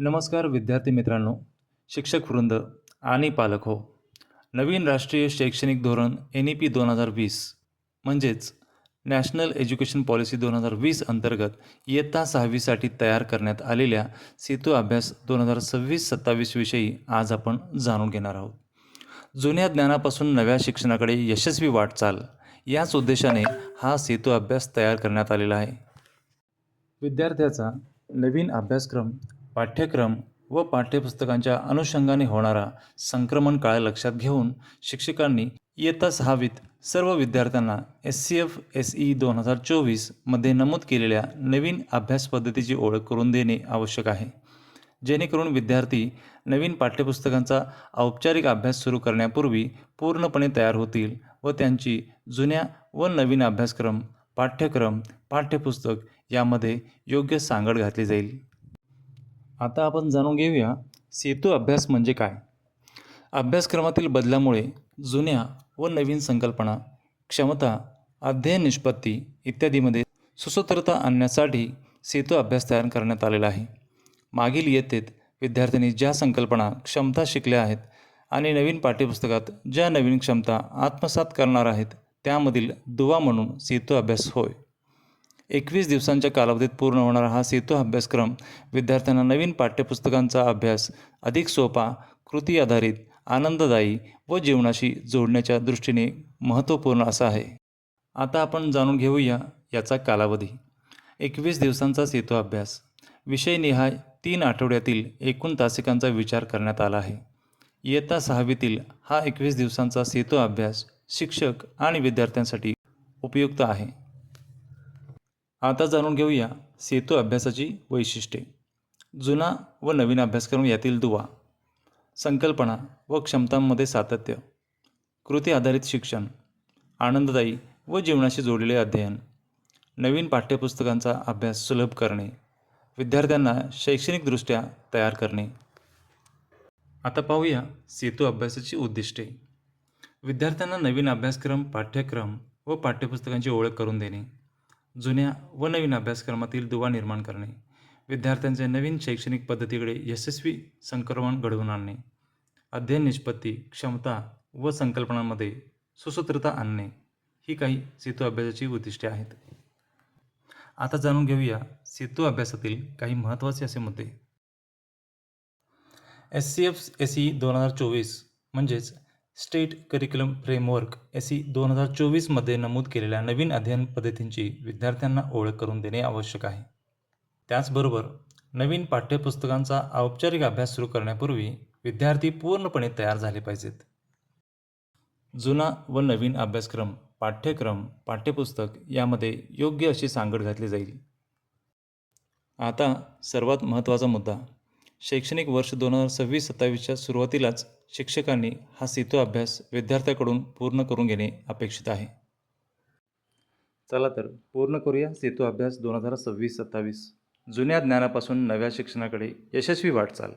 नमस्कार विद्यार्थी मित्रांनो, शिक्षक वृंद आणि पालक हो. नवीन राष्ट्रीय शैक्षणिक धोरण NEP 2020 म्हणजेच नॅशनल एज्युकेशन पॉलिसी 2020 अंतर्गत इयत्ता 6वीसाठी तयार करण्यात आलेल्या सेतू अभ्यास 2026-27 विषयी आज आपण जाणून घेणार आहोत. जुन्या ज्ञानापासून नव्या शिक्षणाकडे यशस्वी वाटचाल याच उद्देशाने हा सेतू अभ्यास तयार करण्यात आलेला आहे. विद्यार्थ्याचा नवीन अभ्यासक्रम, पाठ्यक्रम व पाठ्यपुस्तकांच्या अनुषंगाने होणारा संक्रमण काळ लक्षात घेऊन शिक्षकांनी इयत्ता 6वीत सर्व विद्यार्थ्यांना SCF SE 2024 मध्ये नमूद केलेल्या नवीन अभ्यास पद्धतीची ओळख करून देणे आवश्यक आहे, जेणेकरून विद्यार्थी नवीन पाठ्यपुस्तकांचा औपचारिक अभ्यास सुरू करण्यापूर्वी पूर्णपणे तयार होतील व त्यांची जुन्या व नवीन अभ्यासक्रम, पाठ्यक्रम, पाठ्यपुस्तक यामध्ये योग्य सांगड घातली जाईल. आता आपण जाणून घेऊया सेतू अभ्यास म्हणजे काय. अभ्यासक्रमातील बदलामुळे जुन्या व नवीन संकल्पना, क्षमता, अध्ययन निष्पत्ती इत्यादीमध्ये सुसूत्रता आणण्यासाठी सेतू अभ्यास तयार करण्यात आलेला आहे. मागील इयत्तेत विद्यार्थ्यांनी ज्या संकल्पना, क्षमता शिकल्या आहेत आणि नवीन पाठ्यपुस्तकात ज्या नवीन क्षमता आत्मसात करणार आहेत त्यामधील दुवा म्हणून सेतू अभ्यास होय. 21 दिवसांच्या कालावधीत पूर्ण होणारा हा सेतू अभ्यासक्रम विद्यार्थ्यांना नवीन पाठ्यपुस्तकांचा अभ्यास अधिक सोपा, कृती आधारित, आनंददायी व जीवनाशी जोडण्याच्या दृष्टीने महत्त्वपूर्ण असा आहे. आता आपण जाणून घेऊया याचा कालावधी. 21 दिवसांचा सेतू अभ्यास. विषयनिहाय 3 आठवड्यातील एकूण तासिकांचा विचार करण्यात आला आहे. इयत्ता 6वीतील हा 21 दिवसांचा सेतू अभ्यास शिक्षक आणि विद्यार्थ्यांसाठी उपयुक्त आहे. आता जाणून घेऊया सेतू अभ्यासाची वैशिष्ट्ये. जुना व नवीन अभ्यासक्रम यातील दुवा, संकल्पना व क्षमतांमध्ये सातत्य, कृती आधारित शिक्षण, आनंददायी व जीवनाशी जोडलेले अध्ययन, नवीन पाठ्यपुस्तकांचा अभ्यास सुलभ करणे, विद्यार्थ्यांना शैक्षणिकदृष्ट्या तयार करणे. आता पाहूया सेतू अभ्यासाची उद्दिष्टे. विद्यार्थ्यांना नवीन अभ्यासक्रम, पाठ्यक्रम व पाठ्यपुस्तकांची ओळख करून देणे, जुन्या व नवीन अभ्यासक्रमातील दुवा निर्माण करणे, विद्यार्थ्यांचे नवीन शैक्षणिक पद्धतीकडे यशस्वी संक्रमण घडवून आणणे, अध्ययन निष्पत्ती, क्षमता व संकल्पनांमध्ये सुसूत्रता आणणे ही काही सेतू अभ्यासाची उद्दिष्टे आहेत. आता जाणून घेऊया सेतू अभ्यासातील काही महत्त्वाचे असे मुद्दे. SCF SE 2024 म्हणजेच स्टेट करिक्युलम फ्रेमवर्क SE 2024 मध्ये नमूद केलेल्या नवीन अध्ययन पद्धतींची विद्यार्थ्यांना ओळख करून देणे आवश्यक आहे. त्याचबरोबर नवीन पाठ्यपुस्तकांचा औपचारिक अभ्यास सुरू करण्यापूर्वी विद्यार्थी पूर्णपणे तयार झाले पाहिजेत. जुना व नवीन अभ्यासक्रम, पाठ्यक्रम, पाठ्यपुस्तक यामध्ये योग्य अशी सांगड घातली जाईल. आता सर्वात महत्त्वाचा मुद्दा. शैक्षणिक वर्ष 2026-27च्या सुरुवातीलाच शिक्षकांनी हा सेतू अभ्यास विद्यार्थ्याकडून पूर्ण करून घेणे अपेक्षित आहे. चला तर पूर्ण करूया सेतू अभ्यास 2026-27. जुन्या ज्ञानापासून नव्या शिक्षणाकडे यशस्वी वाटचाल.